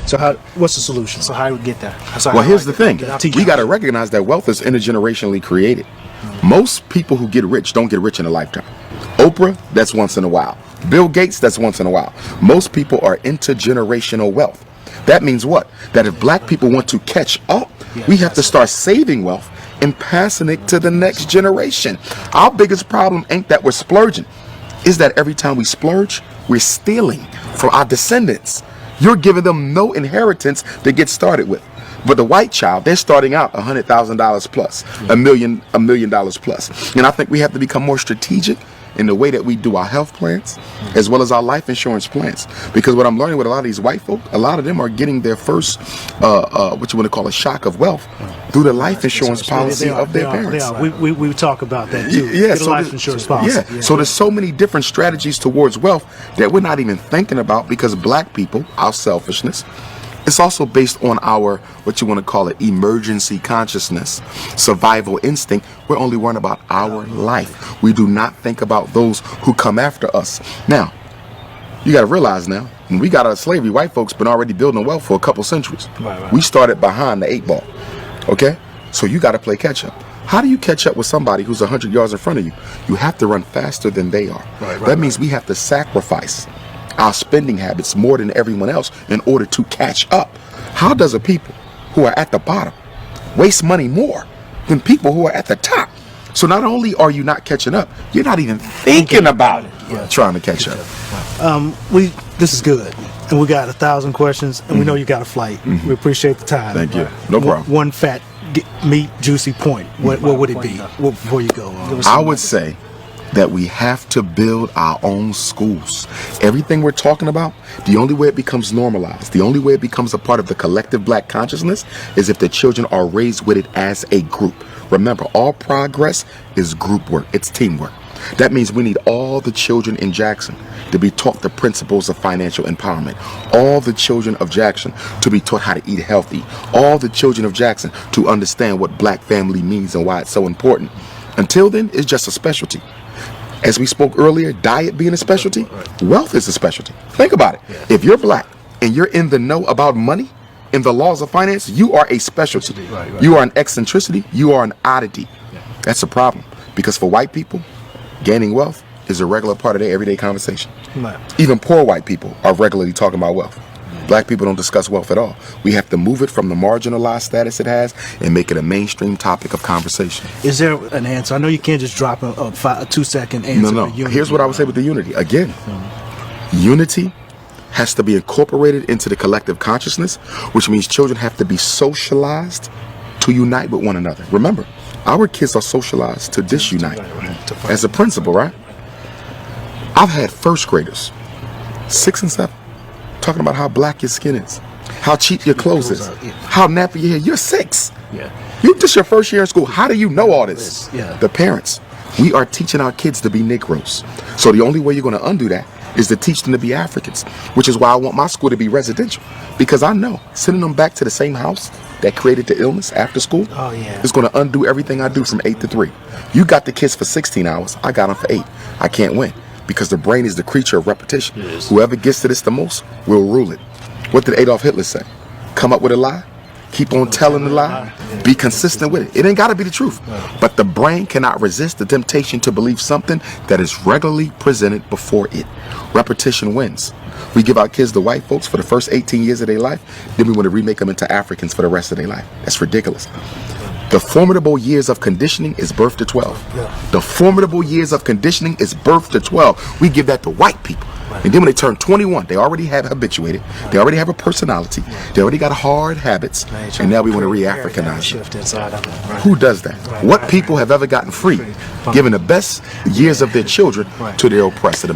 So what's the solution? So how do we get there? Well, here's the thing. We got to recognize that wealth is intergenerationally created. Most people who get rich don't get rich in a lifetime. Oprah, that's once in a while. Bill Gates, that's once in a while. Most people are intergenerational wealth. That means what? That if black people want to catch up, we have to start saving wealth and passing it to the next generation. Our biggest problem ain't that we're splurging. Is that every time we splurge, we're stealing from our descendants. You're giving them no inheritance to get started with. But the white child, they're starting out $100,000 plus, $1 million plus. And I think we have to become more strategic in the way that we do our health plans as well as our life insurance plans. Because what I'm learning with a lot of these white folk, a lot of them are getting their first, what you want to call a shock of wealth through the life insurance policy of their parents. We talk about that too. Yeah, so life insurance policy. Yeah. So there's so many different strategies towards wealth that we're not even thinking about because black people, our selfishness, it's also based on our, what you want to call it, emergency consciousness, survival instinct. We're only worrying about our life. We do not think about those who come after us. Now, you got to realize now, when we got out of slavery, white folks been already building wealth for a couple centuries. Right. We started behind the 8 ball. Okay? So you got to play catch up. How do you catch up with somebody who's 100 yards in front of you? You have to run faster than they are. That means we have to sacrifice our spending habits more than everyone else in order to catch up. How does a people who are at the bottom waste money more than people who are at the top? So not only are you not catching up, you're not even thinking about it, trying to catch up. This is good, and we got 1,000 questions, and we know you got a flight. We appreciate the time. Thank you. No problem. One fat, meat, juicy point. What would it be before you go? I would say that we have to build our own schools. Everything we're talking about, the only way it becomes normalized, the only way it becomes a part of the collective black consciousness is if the children are raised with it as a group. Remember, all progress is group work. It's teamwork. That means we need all the children in Jackson to be taught the principles of financial empowerment. All the children of Jackson to be taught how to eat healthy. All the children of Jackson to understand what black family means and why it's so important. Until then, it's just a specialty. As we spoke earlier, diet being a specialty, wealth is a specialty. Think about it. If you're black and you're in the know about money and the laws of finance, you are a specialty. You are an eccentricity. You are an oddity. That's a problem. Because for white people, gaining wealth is a regular part of their everyday conversation. Even poor white people are regularly talking about wealth. Black people don't discuss wealth at all. We have to move it from the marginalized status it has and make it a mainstream topic of conversation. Is there an answer? I know you can't just drop a 2-second answer. No. Here's what I would say with the unity. Again, unity has to be incorporated into the collective consciousness, which means children have to be socialized to unite with one another. Remember, our kids are socialized to disunite. As a principal, right? I've had first graders, 6 and 7, talking about how black your skin is, how cheap your clothes is, how nappy your hair. You're 6. You just your first year in school. How do you know all this? The parents. We are teaching our kids to be Negroes. So the only way you're going to undo that is to teach them to be Africans, which is why I want my school to be residential. Because I know sending them back to the same house that created the illness after school is going to undo everything I do from 8 to 3. You got the kids for 16 hours. I got them for 8. I can't win. Because the brain is the creature of repetition. Whoever gets to this the most will rule it. What did Adolf Hitler say? Come up with a lie, keep on telling the lie, be consistent with it. It ain't got to be the truth. But the brain cannot resist the temptation to believe something that is regularly presented before it. Repetition wins. We give our kids the white folks for the first 18 years of their life, then we want to remake them into Africans for the rest of their life. That's ridiculous. The formidable years of conditioning is birth to 12. The formidable years of conditioning is birth to 12. We give that to white people. And then when they turn 21, they already have habituated. They already have a personality. They already got hard habits. And now we want to re-Africanize them. Who does that? What people have ever gotten free, giving the best years of their children to their oppressor?